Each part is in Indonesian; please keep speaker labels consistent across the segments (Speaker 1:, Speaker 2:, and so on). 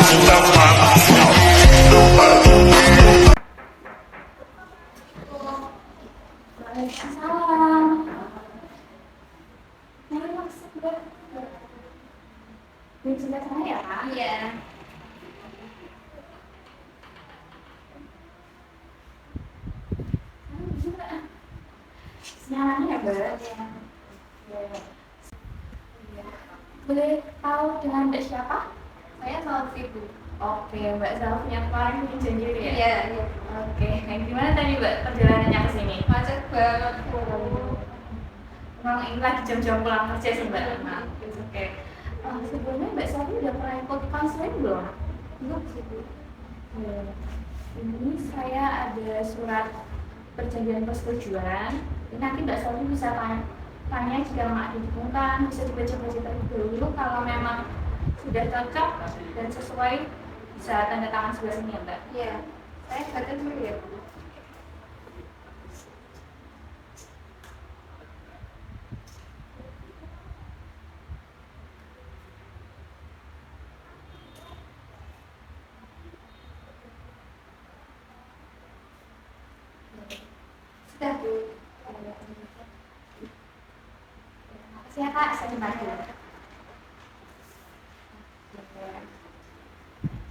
Speaker 1: Waalaikumsalam. Ini maksudnya di sebelah sana ya, Kak? Iya. Senyamannya ya, Mbak? Iya. Boleh tahu dengan Mbak siapa? Saya Salvi, Bu. Oke, Mbak Salvi yang kemarin bikin janji ya? Iya, iya. Oke, gimana tadi Mbak perjalanannya ke sini? Macet banget, Bu. Memang ini lagi jam-jam pulang kerja sih Mbak. Nah, oke. Sebelumnya Mbak Salvi udah pernah ikut konseling belum? Belum sih, Bu. Ini saya ada surat perjanjian persetujuan. Ini nanti Mbak Salvi bisa tanya jika mak dihubungkan, bisa dibaca-baca terlebih dahulu. Kalau memang sudah cocok dan sesuai, bisa tanda tangan sebelah sini ya Mbak? Iya, saya baca dulu ya Bu. Sudah Bu. Makasih ya Kak, saya dibantu.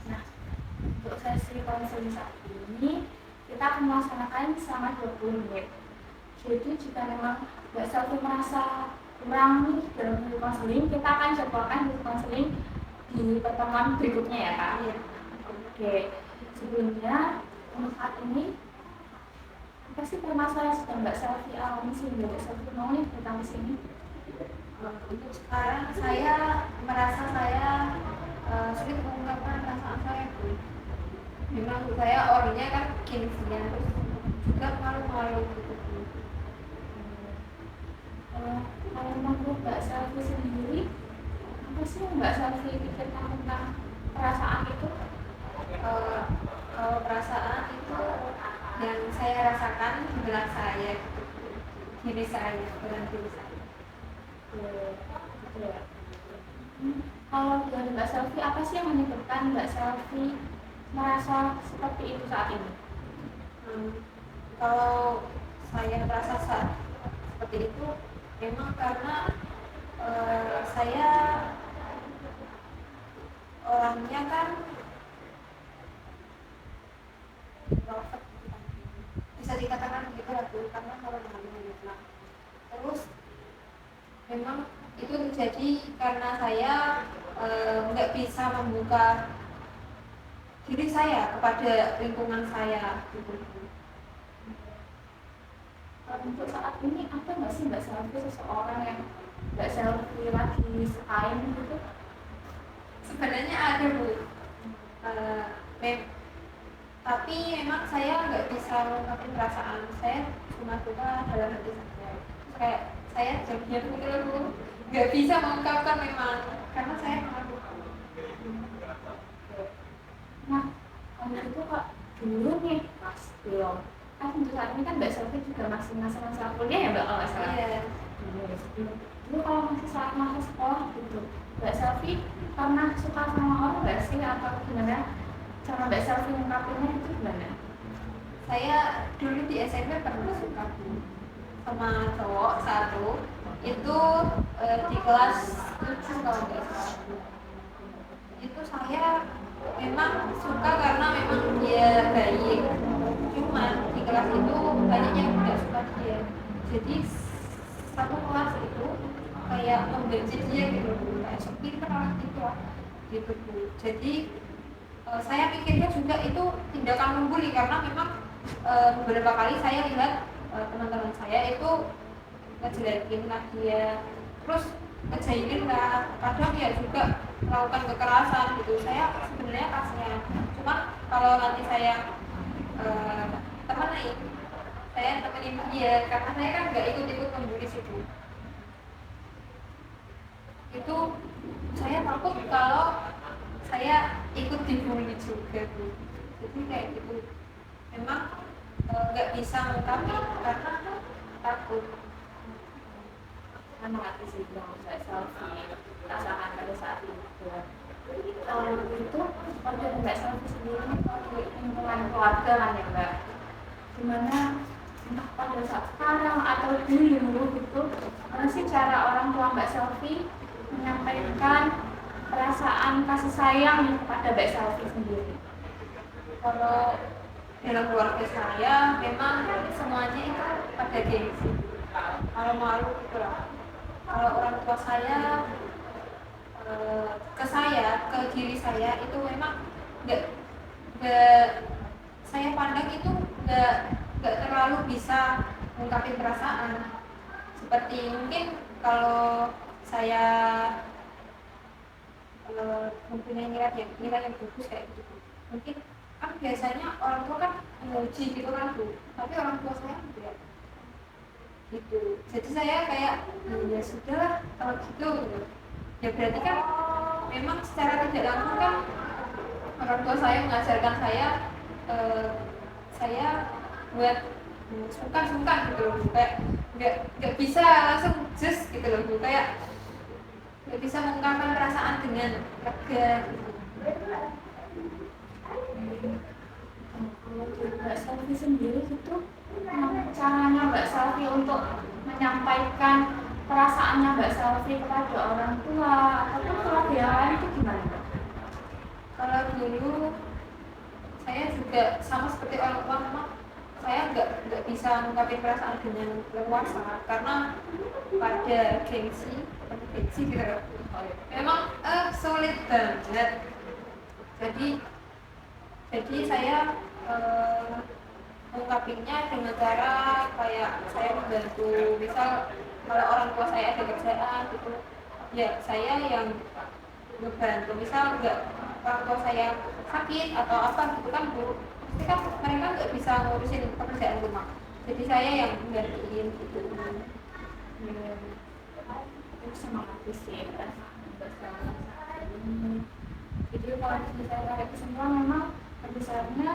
Speaker 1: Nah, untuk sesi konseling saat ini kita akan melaksanakan selama 20 menit. Jadi jika memang Mbak Salvi merasa kurang nih dalam konseling, kita akan jadwalkan konseling di pertemuan berikutnya ya Kak. Iya. Oke, sebelumnya untuk saat ini apa sih permasalahan yang Mbak Salvi alami sehingga Mbak Salvi mau nih datang ke sini? Untuk sekarang saya merasa saya sulit mengungkapkan perasaan saya Bu. Memang saya orangnya kan gengsian, terus juga malu-malu gitu Bu. Kalau menurut Mbak Salvi sendiri, apa sih yang Mbak Salvi pikirkan tentang perasaan itu? Kalau perasaan itu yang saya rasakan adalah saya, diri saya, dengan diri saya. Gitu ya. Kalau dari Mbak Salvi, apa sih yang menyebabkan Mbak Salvi merasa seperti itu saat ini? Kalau saya merasa seperti itu, memang karena saya orangnya kan bisa dikatakan begitu lah Bu, karena kalau namanya terus memang itu terjadi karena saya nggak bisa membuka diri saya kepada lingkungan saya gitu. Untuk saat ini ada nggak sih Mbak Salvi seseorang yang Mbak Salvi lagi sukain gitu? Sebenarnya ada Bu, tapi memang saya nggak bisa mengungkapkan perasaan. Saya cuma suka dalam hati saya. Kayak saya jadinya dulu nggak bisa mengungkapkan memang karena saya malu. Nah, kalau itu Kak dulu nih pas belum kan untuk saat ini kan Mbak Salvi juga masih masa-masa kuliah ya Mbak kalau nggak salah. Iya. Dulu kalau masih saat masa sekolah gitu, Mbak Salvi pernah suka sama orang nggak sih atau gimana? Cara Mbak Salvi mengungkapinnya itu gimana? Saya dulu di SMP pernah suka sama cowok satu itu di kelas 7 kalau nggak salah. Itu saya memang suka karena memang dia baik, cuman di kelas itu banyak yang tidak suka dia, jadi satu kelas itu kayak membenci dia gitu, kayak sepi orang gitu Bu. Jadi saya pikirnya juga itu tindakan membuli karena memang beberapa kali saya lihat teman-teman saya itu ngejelekin lah dia, terus ngejailin lah, kadang ya juga melakukan kekerasan gitu. Saya sebenarnya kasihan, cuma kalau nanti saya temenin dia karena saya kan nggak ikut-ikut membuli situ. Itu saya takut kalau saya ikut dibully juga Bu. Jadi kayak gitu memang nggak bisa mengungkapin karena takut. Mengerti sih Mbak Salvi rasakan pada saat itu. Itu di lingkungan keluarga kan ya Mbak, dimana entah pada saat sekarang atau dulu gitu, mana sih cara orang tua Mbak Selfie menyampaikan perasaan kasih sayang kepada Mbak Selfie sendiri?
Speaker 2: Kalau dalam keluarga saya memang semuanya itu pada gengsi, malu-malu gitu lah. Kalau orang tua saya ke saya, ke diri saya itu memang nggak saya pandang itu nggak terlalu bisa mengungkapin perasaan. Seperti mungkin kalau saya mempunyai nilai yang bagus kayak gitu, mungkin kan biasanya orang tua kan memuji gitu kan Bu, tapi orang tua saya enggak gitu. Jadi saya kayak ya sudah kalau gitu, ya berarti kan memang secara tidak langsung kan orang tua saya mengajarkan saya buat sungkan gitu loh, kayak nggak bisa langsung just gitu loh Bu, kayak nggak bisa mengungkapkan perasaan dengan lega gitu.
Speaker 1: Kalau Mbak Selfie sendiri gitu, caranya Mbak Selfie untuk menyampaikan perasaannya Mbak Selfie kepada orang tua ataupun keluarga yang lain itu gimana Mbak?
Speaker 2: Kalau dulu saya juga sama seperti orang tua, memang saya nggak bisa mengungkapkan perasaan dengan leluasa karena pada gengsi gitu. Memang sulit banget. Jadi saya mengungkapinya dengan cara kayak saya membantu, misal kalau orang tua saya ada kerjaan gitu, ya saya yang ngebantu. Misal nggak orang tua saya sakit atau apa gitu kan Bu, pasti kan mereka nggak bisa ngurusin pekerjaan rumah, jadi saya yang menggantiin gitu.
Speaker 1: Itu semangat sih jadi kalau saya tarik kesimpulan, memang pada dasarnya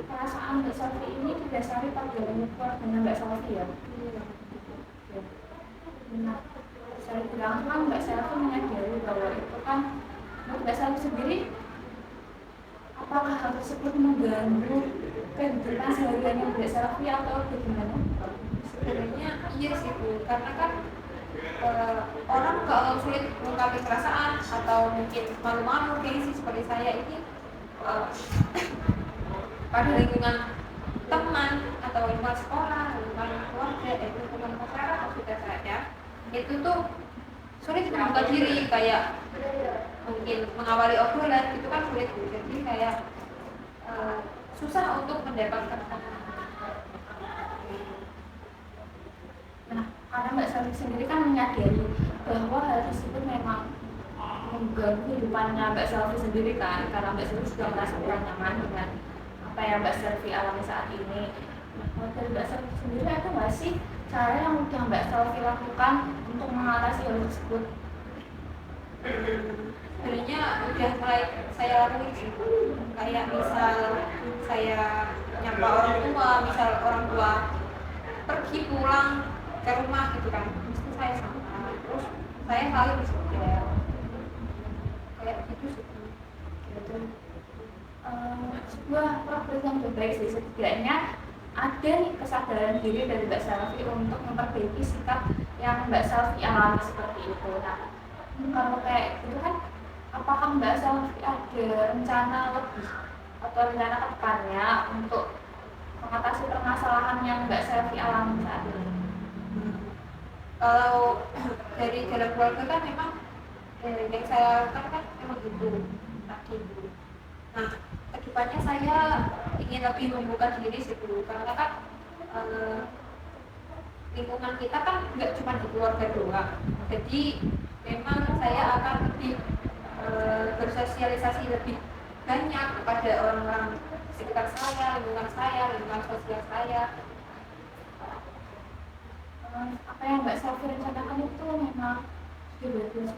Speaker 1: perasaan Mbak Selfie ini didasari pada keluarganya Mbak Selfie ya. Nah, saya bilang kan Mbak Selfie menyadari bahwa itu kan Mbak Selfie sendiri, apakah hal tersebut mengganggu kehidupan sehari-harinya Mbak Selfie atau bagaimana?
Speaker 2: Sebenarnya iya sih Bu, karena kan orang kalau sulit mengungkapkan perasaan atau mungkin malu-malu gengsi seperti saya ini pada lingkungan teman atau lingkungan sekolah, lingkungan keluarga, lingkungan masyarakat sudah saja, itu tuh sulit membuka diri, kayak mungkin mengawali obrolan itu kan sulit, jadi kayak susah untuk mendapatkan.
Speaker 1: Nah, karena Mbak Selfie sendiri kan menyadari bahwa hal tersebut memang mengganggu kehidupannya Mbak Selfie sendiri kan, karena Mbak Selfie sudah merasa kurang nyaman dengan apa yang Mbak Selfie alami saat ini. Nah, dari Mbak Selfie sendiri ada nggak sih cara yang udah Mbak Selfie lakukan untuk mengatasi hal tersebut?
Speaker 2: Sebenarnya udah mulai saya lakuin sih, kayak misal saya nyapa orang tua, misal orang tua pergi pulang ke rumah gitu kan, mesti saya sapa, terus saya selalu bersedia kayak gitu sih.
Speaker 1: Sebuah progres yang terbaik sih, setidaknya ada nih kesadaran diri dari Mbak Selfie untuk memperbaiki sikap yang Mbak Selfie alami seperti itu. Nah, kalau kayak gitu kan, apakah Mbak Selfie ada rencana lebih atau rencana ke depannya untuk mengatasi permasalahan yang Mbak Selfie alami saat ini?
Speaker 2: Kalau dari dalam keluarga kan memang yang saya lakukan kan memang gitu tadi Bu. Nah, kedepannya saya ingin lebih membuka diri sih Bu, karena kan lingkungan kita kan nggak cuma di keluarga doang, jadi memang saya akan lebih bersosialisasi lebih banyak kepada orang-orang sekitar saya, lingkungan sosial saya.
Speaker 1: Apa yang Mbak Selfie rencanakan itu memang sudah bagus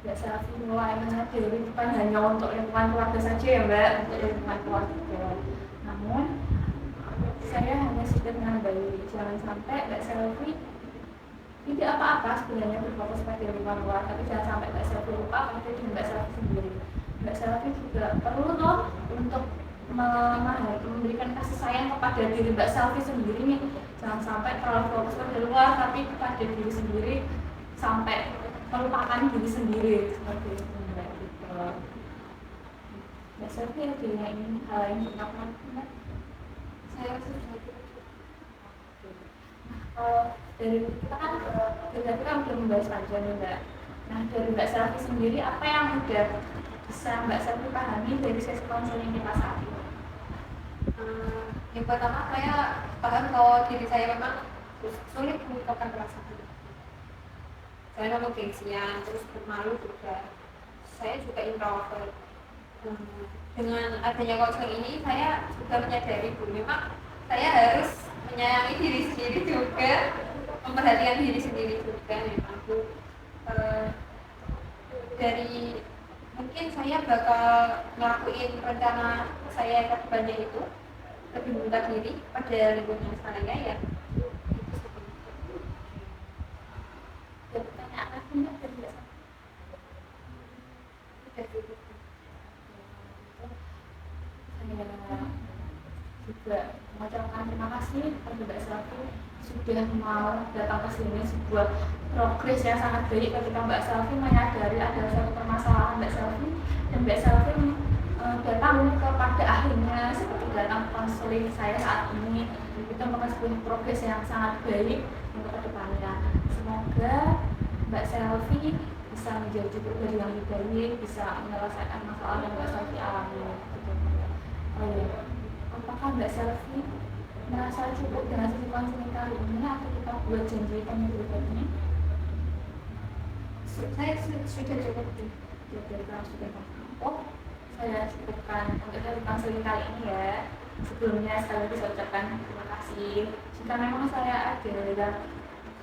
Speaker 1: Mbak Selfie mulai menyadari bukan hanya untuk lingkungan keluarga saja ya Mbak, untuk lingkungan keluarga. Namun saya hanya sedang menambahi, jangan sampai Mbak Selfie tidak apa-apa sebenarnya berfokus pada lingkungan luar, tapi jangan sampai Mbak Selfie lupa pada diri Mbak Selfie sendiri. Mbak Selfie juga perlu loh untuk memberikan kasih sayang kepada diri Mbak Selfie sendiri nih. Jangan sampai terlalu fokus ke luar, tapi kepada diri sendiri sampai melupakan diri sendiri seperti itu Mbak. Gitu. Mbak Selfie ada yang hal yang dilakukan Mbak?
Speaker 2: Saya sudah
Speaker 1: dari kita kan kita udah membahas panjang nih Mbak. Nah dari Mbak Selfie sendiri apa yang udah bisa Mbak Selfie pahami dari sesi konseling kita saat ini?
Speaker 2: Yang pertama saya paham kalau diri saya memang sulit mengungkapkan perasaan. Saya memang gengsian, terus bermalu juga. Saya juga introvert. Dengan adanya konseling ini saya juga menyadari bahwa memang saya harus menyayangi diri sendiri juga, memperhatikan diri sendiri juga. Memang tuh dari mungkin saya bakal ngelakuin rencana saya ke depannya itu lebih membuka diri pada lingkungan saya ya.
Speaker 1: Pertanyaan apa Mbak? Saya juga mengucapkan terima kasih kepada Mbak Selfie sudah mau datang ke sini, sebuah progres yang sangat baik ketika Mbak Selfie menyadari ada suatu permasalahan Mbak Selfie dan Mbak Selfie datang kepada ahlinya seperti datang konseling saya saat ini. Itu merupakan sebuah progres yang sangat baik untuk kedepannya. Semoga Mbak Selfie bisa menjadi pribadi yang lebih baik, bisa menyelesaikan masalah yang Mbak Selfie alami. Oh iya. Apakah Mbak Selfie merasa cukup dengan sesi konseling kali ini atau kita buat janji peminggu berikutnya?
Speaker 2: Saya sudah cukup
Speaker 1: oh saya cukupkan untuk sesi konseling kali ini ya. Sebelumnya sekali lagi saya ucapkan terima kasih. Jika memang saya ada yang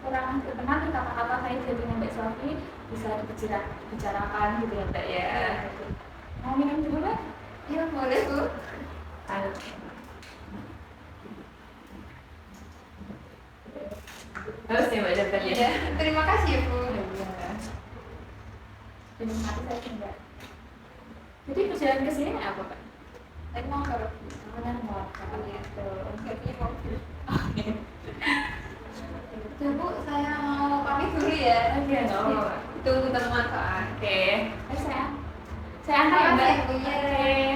Speaker 1: kurang berkenan di kata-kata saya jadi Mbak Selfie bisa dibicarakan gitu ya Mbak ya. Mau minum dulu Mbak?
Speaker 2: Ya boleh Bu.
Speaker 1: Harus ya Mbak dapat ya.
Speaker 2: Terima kasih ya Bu.
Speaker 1: Terima kasih saya Mbak. Jadi perjalanan ke sini apa Pak?
Speaker 2: Naik motor.
Speaker 1: Mana motor?
Speaker 2: Iya. Jadi mobil. Bu, saya mau pamit dulu ya.
Speaker 1: Oke,
Speaker 2: Tunggu teman.
Speaker 1: Oke. Saya antar ya Mbak.
Speaker 2: Oke.